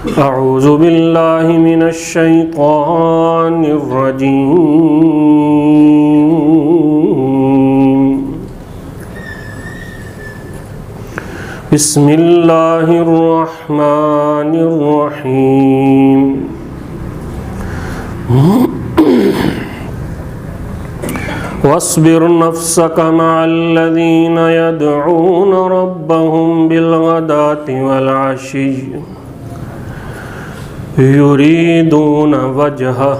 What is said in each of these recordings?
أعوذ بالله من الشيطان الرجيم بسم الله الرحمن الرحيم واصبر نفسك مع الذين يدعون ربهم بالغداة والعشي يريدون وجهه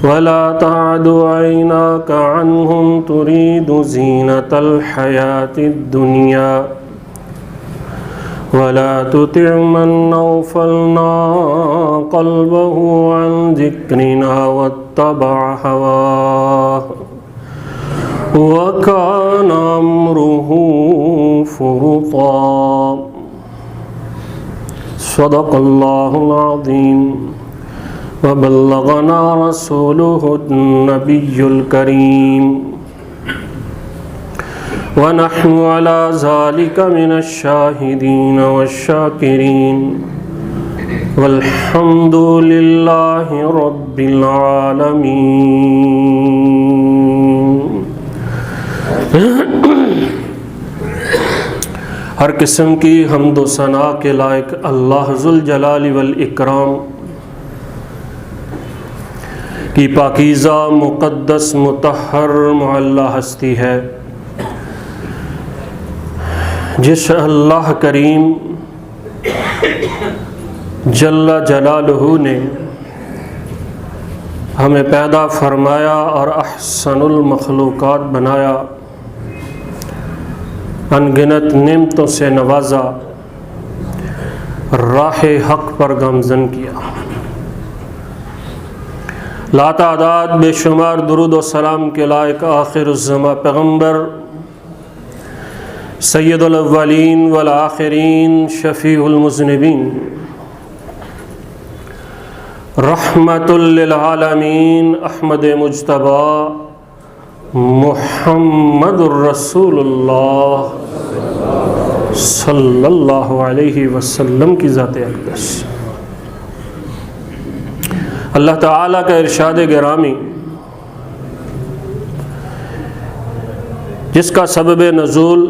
ولا تعد عيناك عنهم تريد زينة الحياة الدنيا ولا تطع من أغفلنا قلبه عن ذكرنا واتبع هواه وكان أمره فرطا صدق الله العظيم وبلغنا رسوله النبي الكريم ونحن على ذلك من الشاهدين والشاكرين والحمد لله رب العالمين. ہر قسم کی حمد و ثنا کے لائق اللہ ذوالجلال والاکرام کی پاکیزہ مقدس مطہر معلی ہستی ہے، جس اللہ کریم جل جلالہ نے ہمیں پیدا فرمایا اور احسن المخلوقات بنایا، انگنت نعمتوں سے نوازا، راہ حق پر گامزن کیا. لا تعداد بے شمار درود و سلام کے لائق آخر الزماں پیغمبر سید الاولین والآخرین شفیع المذنبین رحمت للعالمین احمد مجتبی محمد الرسول اللہ صلی اللہ علیہ وسلم کی ذات اقدس. اللہ تعالیٰ کا ارشاد گرامی جس کا سبب نزول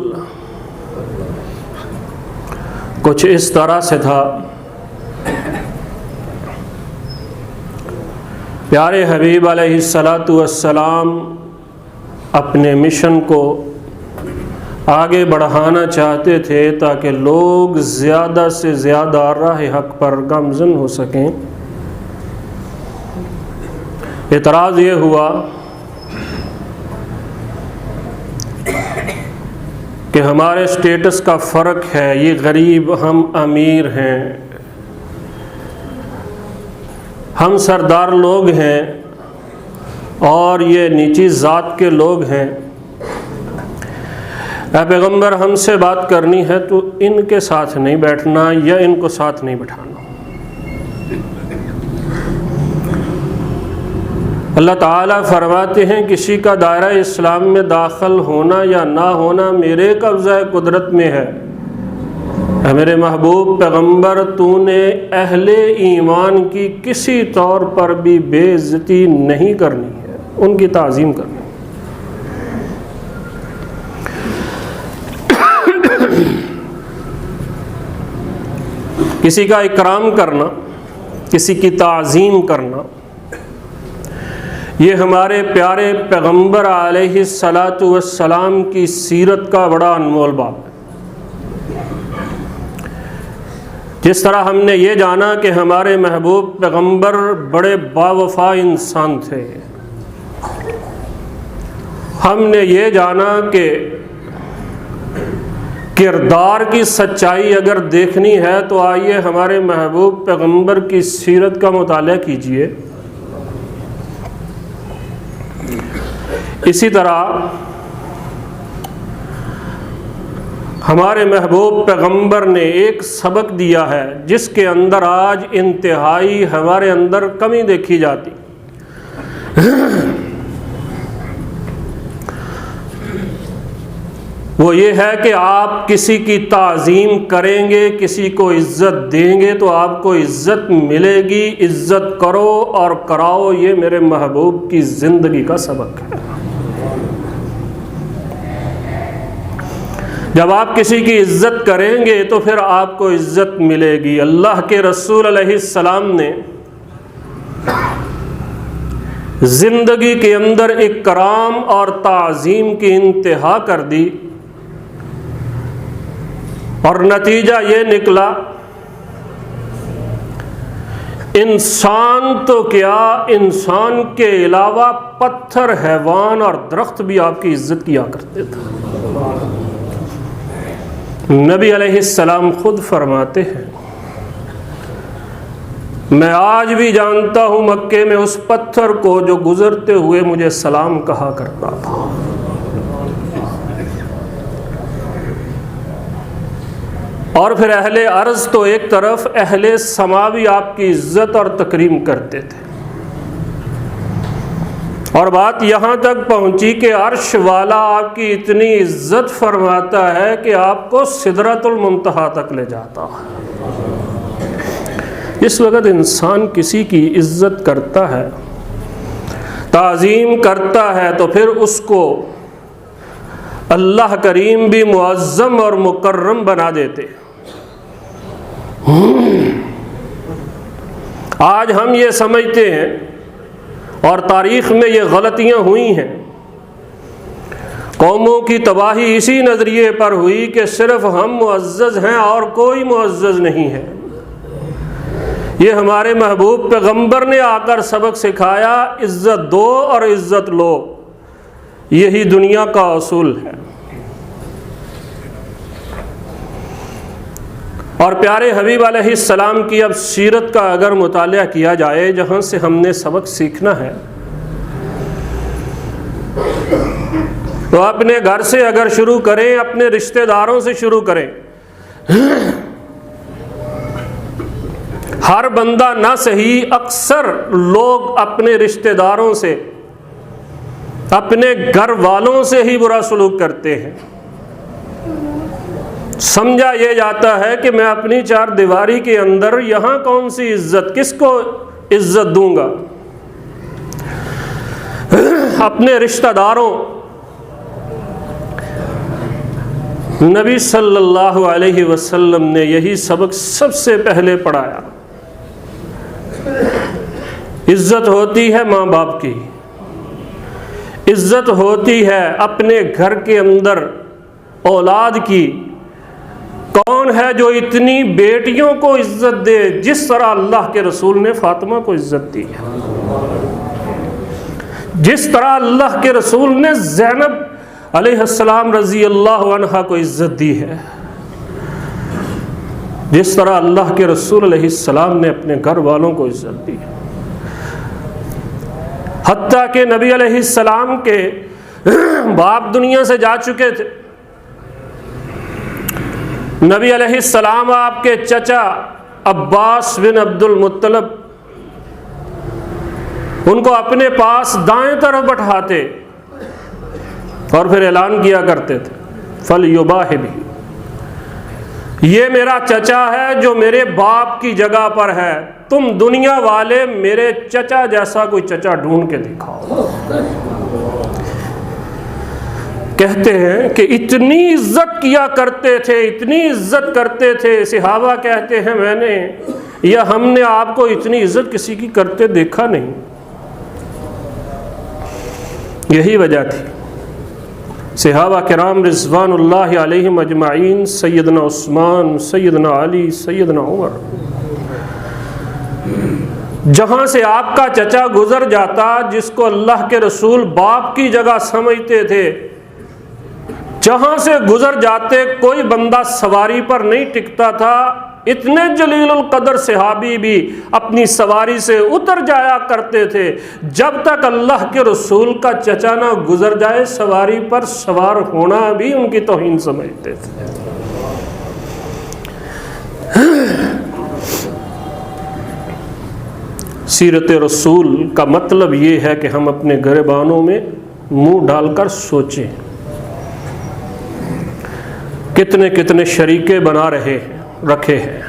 کچھ اس طرح سے تھا، پیارے حبیب علیہ السلام اپنے مشن کو آگے بڑھانا چاہتے تھے تاکہ لوگ زیادہ سے زیادہ راہ حق پر گامزن ہو سکیں. اعتراض یہ ہوا کہ ہمارے سٹیٹس کا فرق ہے، یہ غریب، ہم امیر ہیں، ہم سردار لوگ ہیں اور یہ نیچی ذات کے لوگ ہیں. اے پیغمبر، ہم سے بات کرنی ہے تو ان کے ساتھ نہیں بیٹھنا یا ان کو ساتھ نہیں بٹھانا. اللہ تعالیٰ فرماتے ہیں کسی کا دائرہ اسلام میں داخل ہونا یا نہ ہونا میرے قبضہ قدرت میں ہے. اے میرے محبوب پیغمبر، تو نے اہل ایمان کی کسی طور پر بھی بے عزتی نہیں کرنی ہے، ان کی تعظیم کرنی. کسی کا اکرام کرنا، کسی کی تعظیم کرنا، یہ ہمارے پیارے پیغمبر علیہ السلام کی سیرت کا بڑا انمول باب ہے. جس طرح ہم نے یہ جانا کہ ہمارے محبوب پیغمبر بڑے باوفا انسان تھے، ہم نے یہ جانا کہ کردار کی سچائی اگر دیکھنی ہے تو آئیے ہمارے محبوب پیغمبر کی سیرت کا مطالعہ کیجیے. اسی طرح ہمارے محبوب پیغمبر نے ایک سبق دیا ہے جس کے اندر آج انتہائی ہمارے اندر کمی دیکھی جاتی. وہ یہ ہے کہ آپ کسی کی تعظیم کریں گے، کسی کو عزت دیں گے تو آپ کو عزت ملے گی۔ عزت کرو اور کراؤ، یہ میرے محبوب کی زندگی کا سبق ہے۔ جب آپ کسی کی عزت کریں گے تو پھر آپ کو عزت ملے گی۔ اللہ کے رسول علیہ السلام نے زندگی کے اندر اکرام اور تعظیم کی انتہا کر دی، اور نتیجہ یہ نکلا انسان تو کیا، انسان کے علاوہ پتھر، حیوان اور درخت بھی آپ کی عزت کیا کرتے تھے۔ نبی علیہ السلام خود فرماتے ہیں، میں آج بھی جانتا ہوں مکے میں اس پتھر کو جو گزرتے ہوئے مجھے سلام کہا کرتا تھا۔ اور پھر اہل ارض تو ایک طرف، اہل سما بھی آپ کی عزت اور تکریم کرتے تھے، اور بات یہاں تک پہنچی کہ عرش والا آپ کی اتنی عزت فرماتا ہے کہ آپ کو سدرۃ المنتہا تک لے جاتا ہے۔ اس وقت انسان کسی کی عزت کرتا ہے، تعظیم کرتا ہے، تو پھر اس کو اللہ کریم بھی معظم اور مکرم بنا دیتے۔ آج ہم یہ سمجھتے ہیں، اور تاریخ میں یہ غلطیاں ہوئی ہیں، قوموں کی تباہی اسی نظریے پر ہوئی کہ صرف ہم معزز ہیں اور کوئی معزز نہیں ہے۔ یہ ہمارے محبوب پیغمبر نے آ کر سبق سکھایا، عزت دو اور عزت لو، یہی دنیا کا اصول ہے۔ اور پیارے حبیب علیہ السلام کی اب سیرت کا اگر مطالعہ کیا جائے، جہاں سے ہم نے سبق سیکھنا ہے، تو اپنے گھر سے اگر شروع کریں، اپنے رشتہ داروں سے شروع کریں۔ ہر بندہ نہ صحیح، اکثر لوگ اپنے رشتہ داروں سے، اپنے گھر والوں سے ہی برا سلوک کرتے ہیں۔ سمجھا یہ جاتا ہے کہ میں اپنی چار دیواری کے اندر یہاں کون سی عزت، کس کو عزت دوں گا؟ اپنے رشتہ داروں، نبی صلی اللہ علیہ وسلم نے یہی سبق سب سے پہلے پڑھایا۔ عزت ہوتی ہے ماں باپ کی، عزت ہوتی ہے اپنے گھر کے اندر اولاد کی۔ کون ہے جو اتنی بیٹیوں کو عزت دے جس طرح اللہ کے رسول نے فاطمہ کو عزت دی ہے، جس طرح اللہ کے رسول نے زینب علیہ السلام رضی اللہ عنہا کو عزت دی ہے، جس طرح اللہ کے رسول علیہ السلام نے اپنے گھر والوں کو عزت دی ہے۔ حتیٰ کہ نبی علیہ السلام کے باپ دنیا سے جا چکے تھے، نبی علیہ السلام آپ کے چچا عباس بن عبد المطلب ان کو اپنے پاس دائیں طرف بٹھاتے اور پھر اعلان کیا کرتے تھے، فَلْيُبَاهِ بِهِ، یہ میرا چچا ہے جو میرے باپ کی جگہ پر ہے، تم دنیا والے میرے چچا جیسا کوئی چچا ڈھونڈ کے دکھاؤ۔ کہتے ہیں کہ اتنی عزت کیا کرتے تھے، اتنی عزت کرتے تھے، صحابہ کہتے ہیں میں نے یا ہم نے آپ کو اتنی عزت کسی کی کرتے دیکھا نہیں۔ یہی وجہ تھی صحابہ کرام رضوان اللہ علیہم اجمعین، سیدنا عثمان، سیدنا علی، سیدنا عمر، جہاں سے آپ کا چچا گزر جاتا، جس کو اللہ کے رسول باپ کی جگہ سمجھتے تھے، جہاں سے گزر جاتے کوئی بندہ سواری پر نہیں ٹکتا تھا۔ اتنے جلیل القدر صحابی بھی اپنی سواری سے اتر جایا کرتے تھے، جب تک اللہ کے رسول کا چچا نہ گزر جائے سواری پر سوار ہونا بھی ان کی توہین سمجھتے تھے۔ سیرت رسول کا مطلب یہ ہے کہ ہم اپنے گریبانوں میں منہ ڈال کر سوچیں، کتنے کتنے شریکے بنا رکھے ہیں،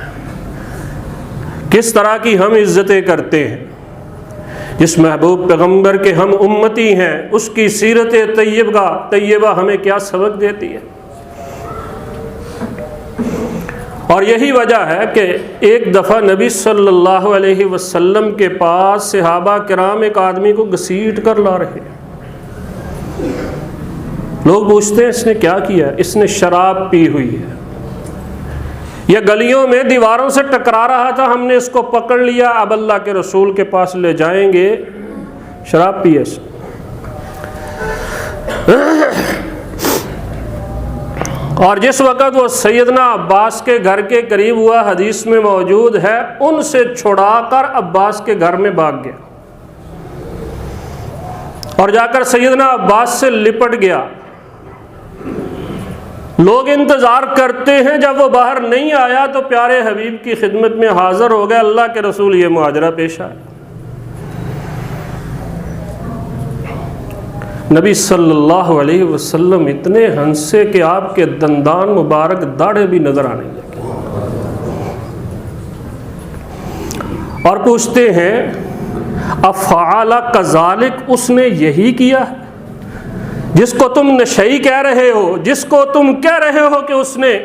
کس طرح کی ہم عزتیں کرتے ہیں۔ جس محبوب پیغمبر کے ہم امتی ہیں، اس کی سیرت طیبہ ہمیں کیا سبق دیتی ہے۔ اور یہی وجہ ہے کہ ایک دفعہ نبی صلی اللہ علیہ وسلم کے پاس صحابہ کرام ایک آدمی کو گھسیٹ کر لا رہے ہیں۔ لوگ پوچھتے ہیں اس نے کیا کیا؟ اس نے شراب پی ہوئی ہے، یہ گلیوں میں دیواروں سے ٹکرا رہا تھا، ہم نے اس کو پکڑ لیا، اب اللہ کے رسول کے پاس لے جائیں گے، شراب پی ہے اس نے۔ اور جس وقت وہ سیدنا عباس کے گھر کے قریب ہوا، حدیث میں موجود ہے، ان سے چھڑا کر عباس کے گھر میں بھاگ گیا اور جا کر سیدنا عباس سے لپٹ گیا۔ لوگ انتظار کرتے ہیں، جب وہ باہر نہیں آیا تو پیارے حبیب کی خدمت میں حاضر ہو گئے، اللہ کے رسول یہ ماجرا پیش آیا۔ نبی صلی اللہ علیہ وسلم اتنے ہنسے کہ آپ کے دندان مبارک داڑھے بھی نظر آنے لگے، اور پوچھتے ہیں افعل کذالک، اس نے یہی کیا جس کو تم نشئی کہہ رہے ہو، جس کو تم کہہ رہے ہو کہ اس نے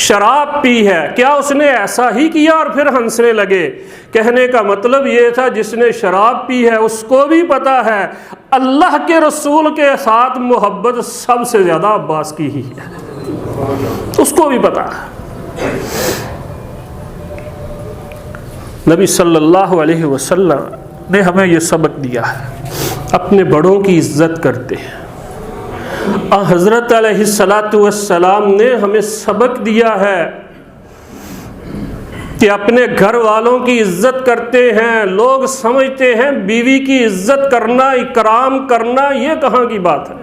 شراب پی ہے، کیا اس نے ایسا ہی کیا؟ اور پھر ہنسنے لگے۔ کہنے کا مطلب یہ تھا جس نے شراب پی ہے اس کو بھی پتا ہے اللہ کے رسول کے ساتھ محبت سب سے زیادہ عباس کی ہی ہے، اس کو بھی پتا ہے۔ نبی صلی اللہ علیہ وسلم نے ہمیں یہ سبق دیا ہے، اپنے بڑوں کی عزت کرتے ہیں۔ حضرت علیہ السلام نے ہمیں سبق دیا ہے کہ اپنے گھر والوں کی عزت کرتے ہیں۔ لوگ سمجھتے ہیں بیوی کی عزت کرنا، اکرام کرنا یہ کہاں کی بات ہے۔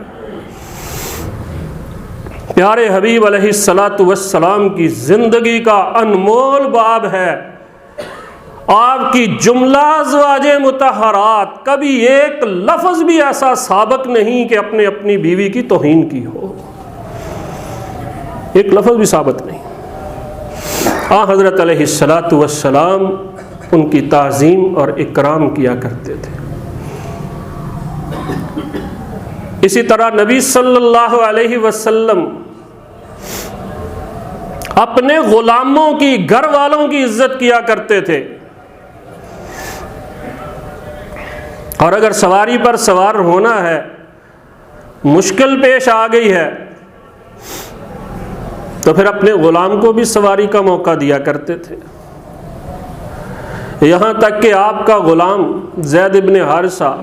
پیارے حبیب علیہ السلام کی زندگی کا انمول باب ہے۔ آپ کی جملہ ازواج مطہرات، کبھی ایک لفظ بھی ایسا سابق نہیں کہ اپنی بیوی کی توہین کی ہو، ایک لفظ بھی ثابت نہیں۔ حضرت علیہ السلام ان کی تعظیم اور اکرام کیا کرتے تھے۔ اسی طرح نبی صلی اللہ علیہ وسلم اپنے غلاموں کی، گھر والوں کی عزت کیا کرتے تھے۔ اور اگر سواری پر سوار ہونا ہے، مشکل پیش آ گئی ہے، تو پھر اپنے غلام کو بھی سواری کا موقع دیا کرتے تھے۔ یہاں تک کہ آپ کا غلام زید بن حارثہ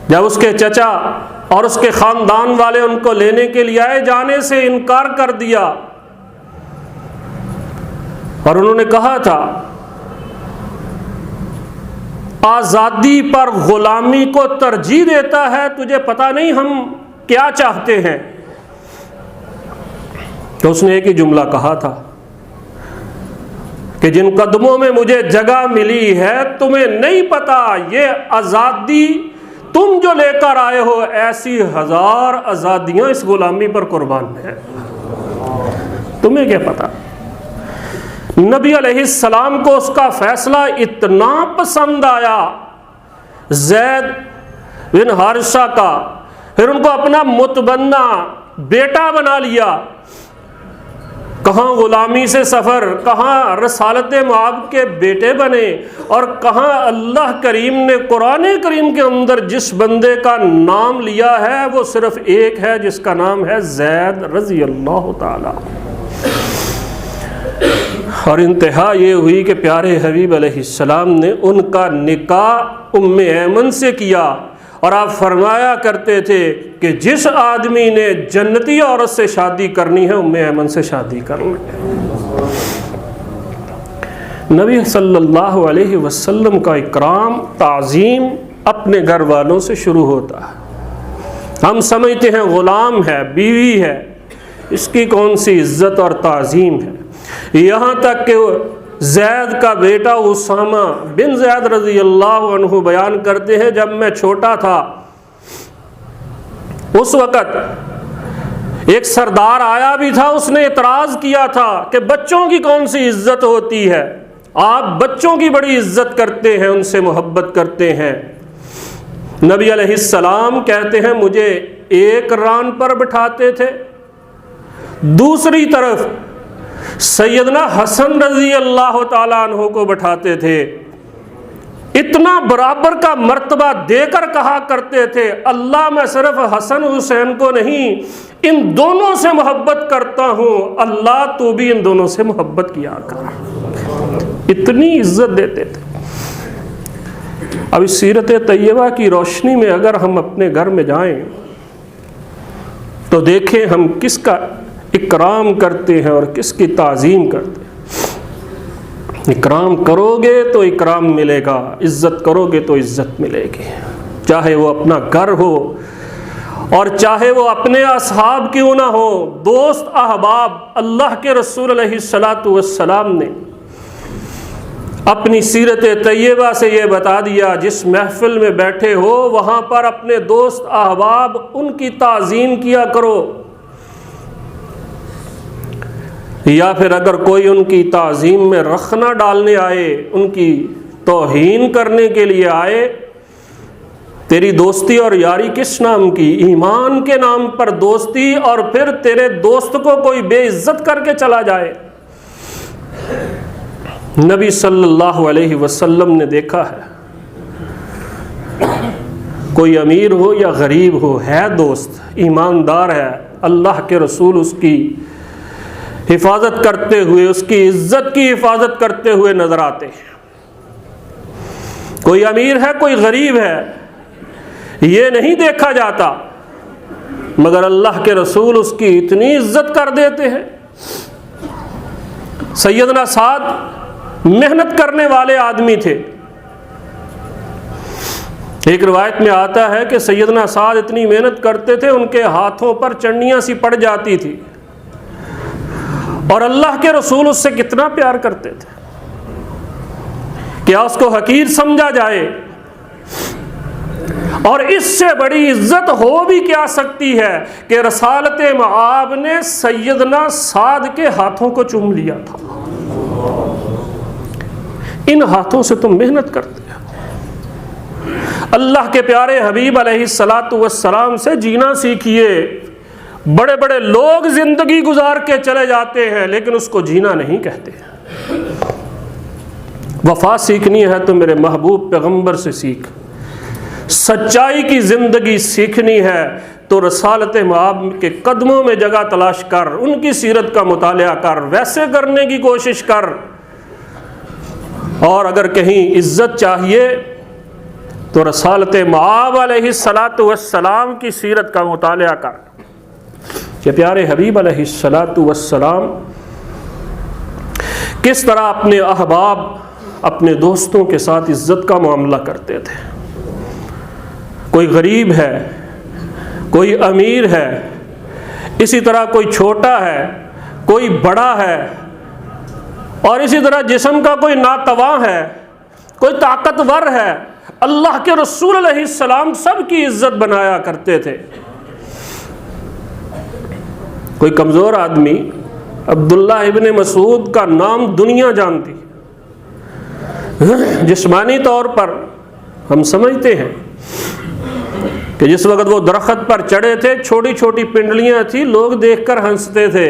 جب اس کے چچا اور اس کے خاندان والے ان کو لینے کے لیے آئے، جانے سے انکار کر دیا، اور انہوں نے کہا تھا آزادی پر غلامی کو ترجیح دیتا ہے، تجھے پتہ نہیں ہم کیا چاہتے ہیں۔ تو اس نے ایک ہی جملہ کہا تھا کہ جن قدموں میں مجھے جگہ ملی ہے تمہیں نہیں پتا، یہ آزادی تم جو لے کر آئے ہو ایسی ہزار آزادیاں اس غلامی پر قربان ہیں، تمہیں کیا پتا۔ نبی علیہ السلام کو اس کا فیصلہ اتنا پسند آیا زید بن حارثہ کا، پھر ان کو اپنا متبنہ بیٹا بنا لیا۔ کہاں غلامی سے سفر، کہاں رسالت معاب کے بیٹے بنے، اور کہاں اللہ کریم نے قرآن کریم کے اندر جس بندے کا نام لیا ہے وہ صرف ایک ہے، جس کا نام ہے زید رضی اللہ تعالی۔ اور انتہا یہ ہوئی کہ پیارے حبیب علیہ السلام نے ان کا نکاح ام ایمن سے کیا، اور آپ فرمایا کرتے تھے کہ جس آدمی نے جنتی عورت سے شادی کرنی ہے ام ایمن سے شادی کر لے۔ نبی صلی اللہ علیہ وسلم کا اکرام، تعظیم اپنے گھر والوں سے شروع ہوتا ہے۔ ہم سمجھتے ہیں غلام ہے، بیوی ہے، اس کی کون سی عزت اور تعظیم ہے۔ یہاں تک کہ زید کا بیٹا اسامہ بن زید رضی اللہ عنہ بیان کرتے ہیں جب میں چھوٹا تھا اس وقت ایک سردار آیا بھی تھا، اس نے اعتراض کیا تھا کہ بچوں کی کون سی عزت ہوتی ہے، آپ بچوں کی بڑی عزت کرتے ہیں، ان سے محبت کرتے ہیں۔ نبی علیہ السلام کہتے ہیں مجھے ایک ران پر بٹھاتے تھے، دوسری طرف سیدنا حسن رضی اللہ تعالیٰ عنہ کو بٹھاتے تھے، اتنا برابر کا مرتبہ دے کر کہا کرتے تھے اللہ میں صرف حسن حسین کو نہیں ان دونوں سے محبت کرتا ہوں، اللہ تو بھی ان دونوں سے محبت کیا کر، اتنی عزت دیتے تھے۔ اب اس سیرت طیبہ کی روشنی میں اگر ہم اپنے گھر میں جائیں تو دیکھیں ہم کس کا اکرام کرتے ہیں اور کس کی تعظیم کرتے ہیں۔ اکرام کرو گے تو اکرام ملے گا، عزت کرو گے تو عزت ملے گی، چاہے وہ اپنا گھر ہو اور چاہے وہ اپنے اصحاب کیوں نہ ہو، دوست احباب۔ اللہ کے رسول علیہ السلام نے اپنی سیرت طیبہ سے یہ بتا دیا جس محفل میں بیٹھے ہو وہاں پر اپنے دوست احباب ان کی تعظیم کیا کرو، یا پھر اگر کوئی ان کی تعظیم میں رخنہ ڈالنے آئے، ان کی توہین کرنے کے لیے آئے، تیری دوستی اور یاری کس نام کی؟ ایمان کے نام پر دوستی، اور پھر تیرے دوست کو کوئی بے عزت کر کے چلا جائے۔ نبی صلی اللہ علیہ وسلم نے دیکھا ہے کوئی امیر ہو یا غریب ہو، ہے دوست، ایماندار ہے، اللہ کے رسول اس کی حفاظت کرتے ہوئے، اس کی عزت کی حفاظت کرتے ہوئے نظر آتے ہیں۔ کوئی امیر ہے کوئی غریب ہے یہ نہیں دیکھا جاتا، مگر اللہ کے رسول اس کی اتنی عزت کر دیتے ہیں۔ سیدنا سعد محنت کرنے والے آدمی تھے، ایک روایت میں آتا ہے کہ سیدنا سعد اتنی محنت کرتے تھے ان کے ہاتھوں پر چنڈیاں سی پڑ جاتی تھی، اور اللہ کے رسول اس سے کتنا پیار کرتے تھے، کیا اس کو حقیر سمجھا جائے؟ اور اس سے بڑی عزت ہو بھی کیا سکتی ہے کہ رسالت مآب نے سیدنا سعد کے ہاتھوں کو چوم لیا تھا۔ ان ہاتھوں سے تم محنت کرتے ہیں۔ اللہ کے پیارے حبیب علیہ السلام سے جینا سیکھیے۔ بڑے بڑے لوگ زندگی گزار کے چلے جاتے ہیں لیکن اس کو جینا نہیں کہتے۔ وفا سیکھنی ہے تو میرے محبوب پیغمبر سے سیکھ، سچائی کی زندگی سیکھنی ہے تو رسالت مآب کے قدموں میں جگہ تلاش کر، ان کی سیرت کا مطالعہ کر، ویسے کرنے کی کوشش کر، اور اگر کہیں عزت چاہیے تو رسالت مآب علیہ السلام کی سیرت کا مطالعہ کر کہ پیارے حبیب علیہ السلام کس طرح اپنے احباب، اپنے دوستوں کے ساتھ عزت کا معاملہ کرتے تھے۔ کوئی غریب ہے، کوئی امیر ہے، اسی طرح کوئی چھوٹا ہے، کوئی بڑا ہے، اور اسی طرح جسم کا کوئی ناتواں ہے، کوئی طاقتور ہے، اللہ کے رسول علیہ السلام سب کی عزت بنایا کرتے تھے۔ کوئی کمزور آدمی، عبداللہ ابن مسعود کا نام دنیا جانتی، جسمانی طور پر ہم سمجھتے ہیں کہ جس وقت وہ درخت پر چڑھے تھے چھوٹی چھوٹی پنڈلیاں تھیں، لوگ دیکھ کر ہنستے تھے۔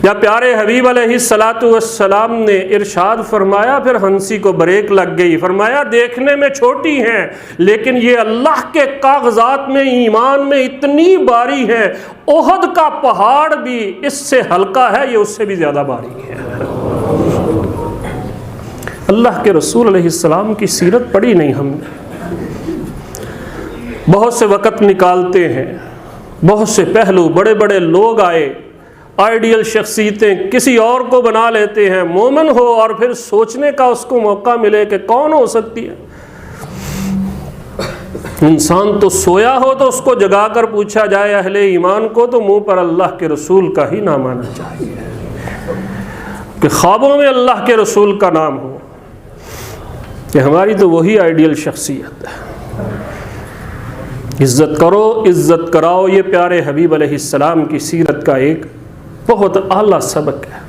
یا پیارے حبیب علیہ السلام نے ارشاد فرمایا، پھر ہنسی کو بریک لگ گئی، فرمایا دیکھنے میں چھوٹی ہیں لیکن یہ اللہ کے کاغذات میں، ایمان میں اتنی باری ہے، احد کا پہاڑ بھی اس سے ہلکا ہے، یہ اس سے بھی زیادہ باری ہے۔ اللہ کے رسول علیہ السلام کی سیرت پڑھی نہیں ہم نے، بہت سے وقت نکالتے ہیں، بہت سے پہلو، بڑے بڑے لوگ آئے، آئیڈیل شخصیتیں کسی اور کو بنا لیتے ہیں مومن ہو، اور پھر سوچنے کا اس کو موقع ملے کہ کون ہو سکتی ہے۔ انسان تو سویا ہو تو اس کو جگا کر پوچھا جائے، اہل ایمان کو تو منہ پر اللہ کے رسول کا ہی نام آنا چاہیے، کہ خوابوں میں اللہ کے رسول کا نام ہو، کہ ہماری تو وہی آئیڈیل شخصیت ہے۔ عزت کرو، عزت کراؤ، یہ پیارے حبیب علیہ السلام کی سیرت کا ایک بہت اعلیٰ سبق ہے۔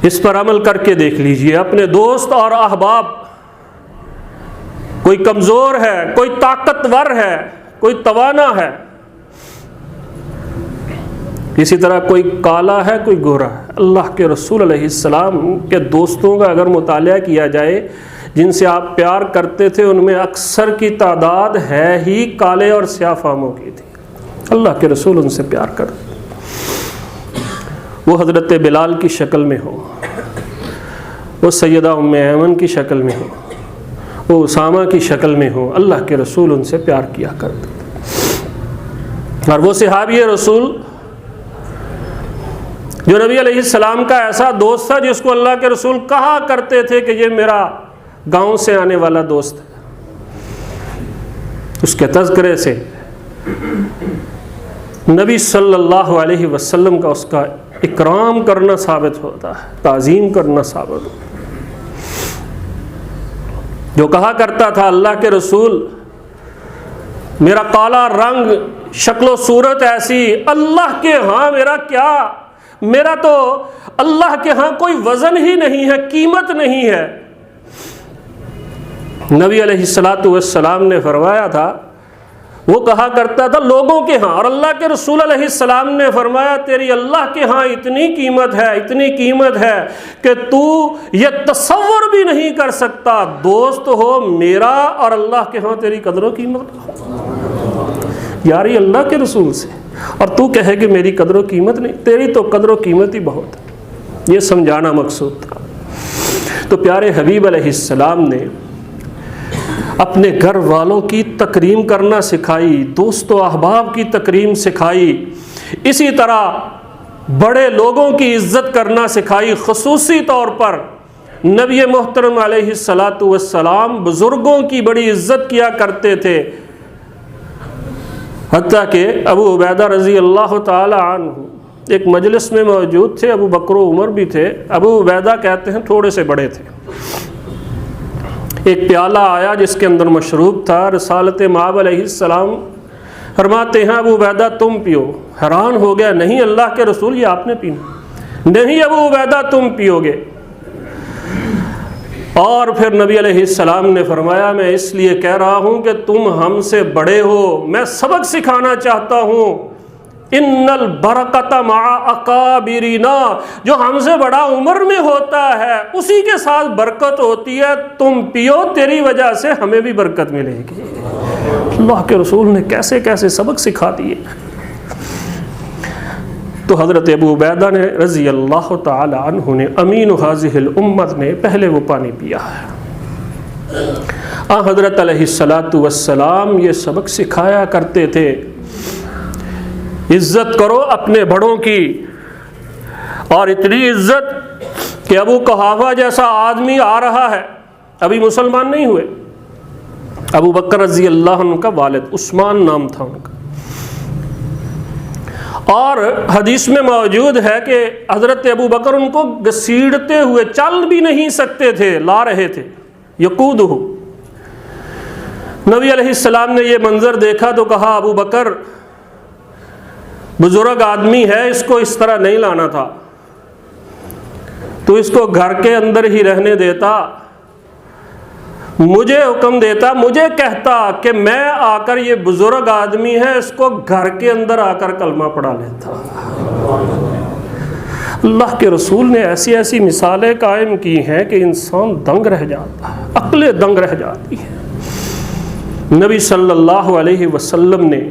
اس پر عمل کر کے دیکھ لیجئے۔ اپنے دوست اور احباب، کوئی کمزور ہے، کوئی طاقتور ہے، کوئی توانا ہے، اسی طرح کوئی کالا ہے، کوئی گورا ہے۔ اللہ کے رسول علیہ السلام کے دوستوں کا اگر مطالعہ کیا جائے، جن سے آپ پیار کرتے تھے، ان میں اکثر کی تعداد ہے ہی کالے اور سیاہ فاموں کی تھی۔ اللہ کے رسول ان سے پیار کرتے، وہ حضرت بلال کی شکل میں ہو، وہ سیدہ ام ایمن کی شکل میں ہو، وہ اسامہ کی شکل میں ہو، اللہ کے رسول ان سے پیار کیا کرتے تھے۔ اور وہ صحابی رسول جو نبی علیہ السلام کا ایسا دوست تھا جس کو اللہ کے رسول کہا کرتے تھے کہ یہ میرا گاؤں سے آنے والا دوست ہے، اس کے تذکرے سے نبی صلی اللہ علیہ وسلم کا اس کا اکرام کرنا ثابت ہوتا ہے، تعظیم کرنا ثابت ہوتا ہے۔ جو کہا کرتا تھا اللہ کے رسول میرا کالا رنگ، شکل و صورت ایسی، اللہ کے ہاں میرا کیا، میرا تو اللہ کے ہاں کوئی وزن ہی نہیں ہے، قیمت نہیں ہے۔ نبی علیہ السلام نے فرمایا تھا، وہ کہا کرتا تھا لوگوں کے ہاں، اور اللہ کے رسول علیہ السلام نے فرمایا تیری اللہ کے ہاں اتنی قیمت ہے، اتنی قیمت ہے کہ تو یہ تصور بھی نہیں کر سکتا، دوست ہو میرا اور اللہ کے ہاں تیری قدر و قیمت یاری اللہ کے رسول سے، اور تو کہے کہ میری قدر و قیمت نہیں، تیری تو قدر و قیمت ہی بہت ہے۔ یہ سمجھانا مقصود تھا۔ تو پیارے حبیب علیہ السلام نے اپنے گھر والوں کی تکریم کرنا سکھائی، دوست و احباب کی تکریم سکھائی، اسی طرح بڑے لوگوں کی عزت کرنا سکھائی۔ خصوصی طور پر نبی محترم علیہ السلام بزرگوں کی بڑی عزت کیا کرتے تھے، حتیٰ کہ ابو عبیدہ رضی اللہ تعالی عنہ ایک مجلس میں موجود تھے، ابو بکر و عمر بھی تھے۔ ابو عبیدہ کہتے ہیں تھوڑے سے بڑے تھے۔ ایک پیالہ آیا جس کے اندر مشروب تھا، رسالت مآب علیہ السلام فرماتے ہیں ابو عبیدہ تم پیو۔ حیران ہو گیا، نہیں اللہ کے رسول یہ آپ نے پینا، نہیں ابو عبیدہ تم پیو گے۔ اور پھر نبی علیہ السلام نے فرمایا میں اس لیے کہہ رہا ہوں کہ تم ہم سے بڑے ہو، میں سبق سکھانا چاہتا ہوں۔ ان البرکۃ مع اکابرنا، جو ہم سے بڑا عمر میں ہوتا ہے اسی کے ساتھ برکت ہوتی ہے، تم پیو تیری وجہ سے ہمیں بھی برکت ملے گی۔ اللہ کے رسول نے کیسے کیسے سبق سکھا دیے۔ تو حضرت ابو عبیدہ نے رضی اللہ تعالی عنہ نے، امین ہذہ الامت نے، پہلے وہ پانی پیا ہے۔ حضرت علیہ السلام یہ سبق سکھایا کرتے تھے، عزت کرو اپنے بڑوں کی، اور اتنی عزت کہ ابو قحافہ جیسا آدمی آ رہا ہے، ابھی مسلمان نہیں ہوئے، ابو بکر رضی اللہ عنہ کا والد، عثمان نام تھا ان کا، اور حدیث میں موجود ہے کہ حضرت ابو بکر ان کو گھسیڑتے ہوئے، چل بھی نہیں سکتے تھے، لا رہے تھے، یقودہ۔ نبی علیہ السلام نے یہ منظر دیکھا تو کہا ابو بکر بزرگ آدمی ہے، اس کو اس طرح نہیں لانا تھا، تو اس کو گھر کے اندر ہی رہنے دیتا، مجھے حکم دیتا، مجھے کہتا کہ میں آ کر، یہ بزرگ آدمی ہے، اس کو گھر کے اندر آ کر کلمہ پڑھا لیتا۔ اللہ کے رسول نے ایسی ایسی مثالیں قائم کی ہیں کہ انسان دنگ رہ جاتا ہے، عقلیں دنگ رہ جاتی ہیں۔ نبی صلی اللہ علیہ وسلم نے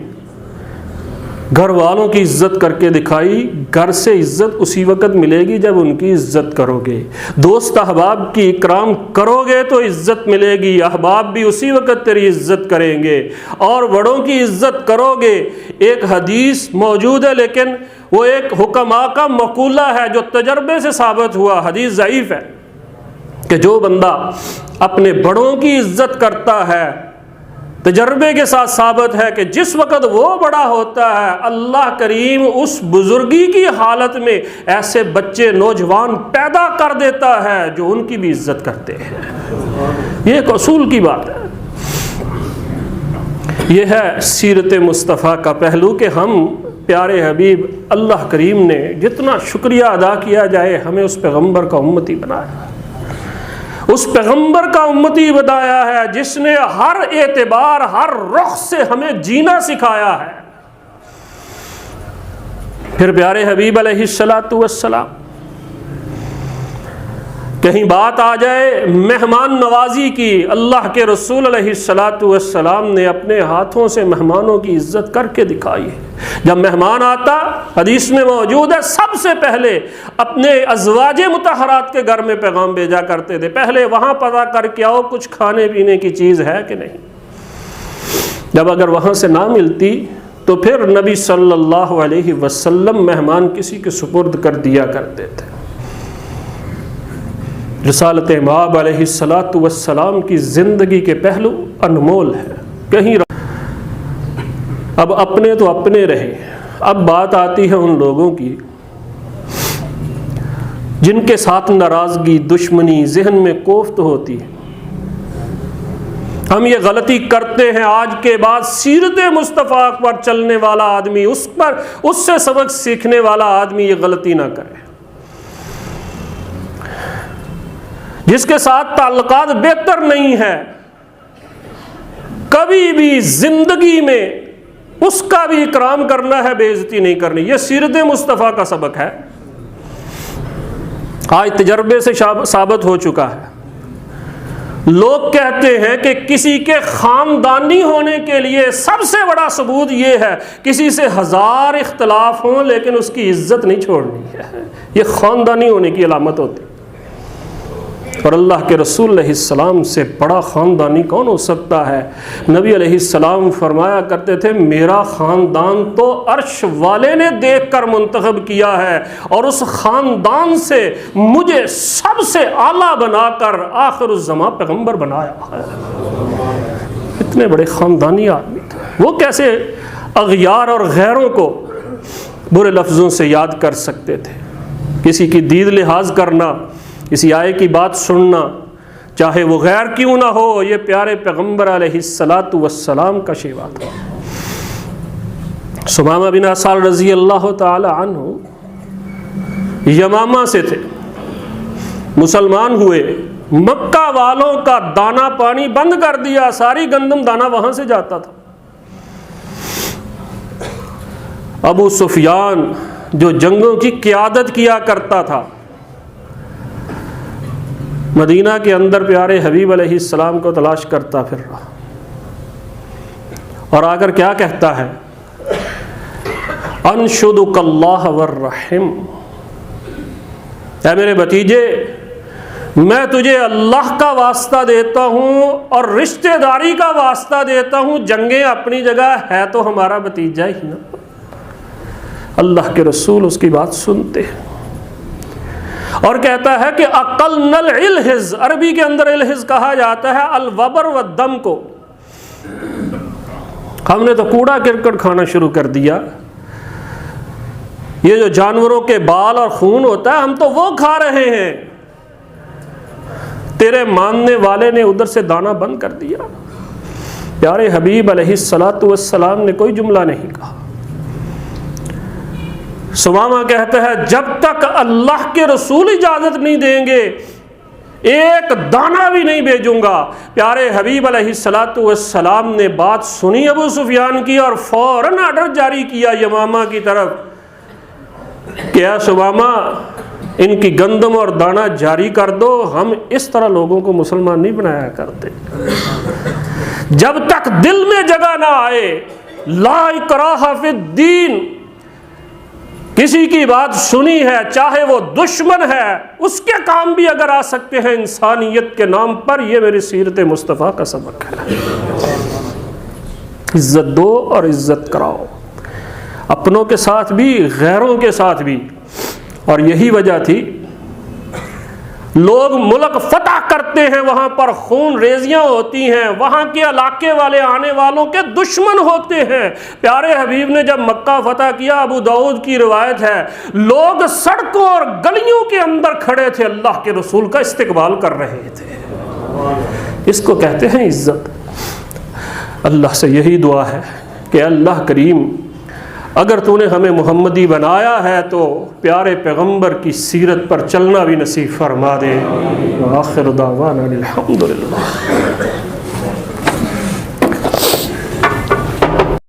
گھر والوں کی عزت کر کے دکھائی۔ گھر سے عزت اسی وقت ملے گی جب ان کی عزت کرو گے، دوست احباب کی اکرام کرو گے تو عزت ملے گی، احباب بھی اسی وقت تیری عزت کریں گے، اور بڑوں کی عزت کرو گے۔ ایک حدیث موجود ہے لیکن وہ ایک حکماء کا مقولہ ہے جو تجربے سے ثابت ہوا، حدیث ضعیف ہے، کہ جو بندہ اپنے بڑوں کی عزت کرتا ہے، تجربے کے ساتھ ثابت ہے کہ جس وقت وہ بڑا ہوتا ہے، اللہ کریم اس بزرگی کی حالت میں ایسے بچے نوجوان پیدا کر دیتا ہے جو ان کی بھی عزت کرتے ہیں۔ یہ ایک اصول کی بات ہے۔ یہ ہے سیرت مصطفیٰ کا پہلو کہ ہم پیارے حبیب اللہ کریم نے جتنا شکریہ ادا کیا جائے ہمیں اس پیغمبر کا امتی بنایا، اس پیغمبر کا امتی بتایا ہے جس نے ہر اعتبار ہر رخ سے ہمیں جینا سکھایا ہے۔ پھر پیارے حبیب علیہ الصلاۃ والسلام کہیں بات آ جائے مہمان نوازی کی، اللہ کے رسول علیہ الصلاۃ والسلام نے اپنے ہاتھوں سے مہمانوں کی عزت کر کے دکھائی ہے۔ جب مہمان آتا، حدیث میں موجود ہے، سب سے پہلے اپنے ازواج مطہرات کے گھر میں پیغام بھیجا کرتے تھے، پہلے وہاں پتہ کر کے آؤ کچھ کھانے پینے کی چیز ہے کہ نہیں۔ جب اگر وہاں سے نہ ملتی تو پھر نبی صلی اللہ علیہ وسلم مہمان کسی کے سپرد کر دیا کرتے تھے۔ رسالت مآب علیہ الصلاۃ والسلام کی زندگی کے پہلو انمول ہے، کہیں اب اپنے تو اپنے رہے۔ اب بات آتی ہے ان لوگوں کی جن کے ساتھ ناراضگی، دشمنی اس میں کوفت ہوتی ہے۔ ہم یہ غلطی کرتے ہیں آج کے بعد سیرت مصطفیٰ پر چلنے والا آدمی، اس سے سبق سیکھنے والا آدمی یہ غلطی نہ کرے۔ جس کے ساتھ تعلقات بہتر نہیں ہے، کبھی بھی زندگی میں اس کا بھی اکرام کرنا ہے، بے عزتی نہیں کرنی۔ یہ سیرت مصطفیٰ کا سبق ہے، آج تجربے سے ثابت ہو چکا ہے۔ لوگ کہتے ہیں کہ کسی کے خاندانی ہونے کے لیے سب سے بڑا ثبوت یہ ہے کسی سے 1000 اختلاف ہوں لیکن اس کی عزت نہیں چھوڑنی ہے، یہ خاندانی ہونے کی علامت ہوتی ہے۔ اور اللہ کے رسول علیہ السلام سے بڑا خاندانی کون ہو سکتا ہے؟ نبی علیہ السلام فرمایا کرتے تھے میرا خاندان تو عرش والے نے دیکھ کر منتخب کیا ہے اور اس خاندان سے مجھے سب سے اعلیٰ بنا کر آخر الزمان پیغمبر بنایا ہے۔ اتنے بڑے خاندانی آدمی تھے، وہ کیسے اغیار اور غیروں کو برے لفظوں سے یاد کر سکتے تھے؟ کسی کی دید لحاظ کرنا، کسی آئے کی بات سننا، چاہے وہ غیر کیوں نہ ہو، یہ پیارے پیغمبر علیہ الصلاۃ والسلام کا شیوا تھا۔ ثمامہ بن اسال رضی اللہ تعالی عنہ یمامہ سے تھے، مسلمان ہوئے، مکہ والوں کا دانا پانی بند کر دیا، ساری گندم دانا وہاں سے جاتا تھا۔ ابو سفیان جو جنگوں کی قیادت کیا کرتا تھا، مدینہ کے اندر پیارے حبیب علیہ السلام کو تلاش کرتا پھر رہا اور آ کر کیا کہتا ہے؟ انشدک اللہ والرحم، اے میرے بھتیجے میں تجھے اللہ کا واسطہ دیتا ہوں اور رشتہ داری کا واسطہ دیتا ہوں، جنگیں اپنی جگہ ہے تو ہمارا بھتیجا ہی نا۔ اللہ کے رسول اس کی بات سنتے ہیں اور کہتا ہے کہ اقلنا الالحز، عربی کے اندر الحز کہا جاتا ہے الوبر والدم کو۔ ہم نے تو کوڑا کرکٹ کھانا شروع کر دیا، یہ جو جانوروں کے بال اور خون ہوتا ہے ہم تو وہ کھا رہے ہیں، تیرے ماننے والے نے ادھر سے دانا بند کر دیا۔ پیارے حبیب علیہ الصلاۃ والسلام نے کوئی جملہ نہیں کہا۔ ثمامہ کہتا ہے جب تک اللہ کے رسول اجازت نہیں دیں گے ایک دانہ بھی نہیں بھیجوں گا۔ پیارے حبیب علیہ الصلاۃ والسلام نے بات سنی ابو سفیان کی اور فوراً آرڈر جاری کیا یمامہ کی طرف کہ اے ثمامہ ان کی گندم اور دانہ جاری کر دو، ہم اس طرح لوگوں کو مسلمان نہیں بنایا کرتے۔ جب تک دل میں جگہ نہ آئے، لا اکراہ فی الدین، کسی کی بات سنی ہے چاہے وہ دشمن ہے، اس کے کام بھی اگر آ سکتے ہیں انسانیت کے نام پر، یہ میری سیرت مصطفیٰ کا سبق ہے۔ عزت دو اور عزت کراؤ، اپنوں کے ساتھ بھی غیروں کے ساتھ بھی۔ اور یہی وجہ تھی لوگ ملک فتح کرتے ہیں، وہاں پر خون ریزیاں ہوتی ہیں، وہاں کے علاقے والے آنے والوں کے دشمن ہوتے ہیں۔ پیارے حبیب نے جب مکہ فتح کیا، ابو داؤد کی روایت ہے، لوگ سڑکوں اور گلیوں کے اندر کھڑے تھے، اللہ کے رسول کا استقبال کر رہے تھے۔ اس کو کہتے ہیں عزت۔ اللہ سے یہی دعا ہے کہ اللہ کریم اگر تو نے ہمیں محمدی بنایا ہے تو پیارے پیغمبر کی سیرت پر چلنا بھی نصیب فرما دے۔ وآخر دعوانا الحمدللہ۔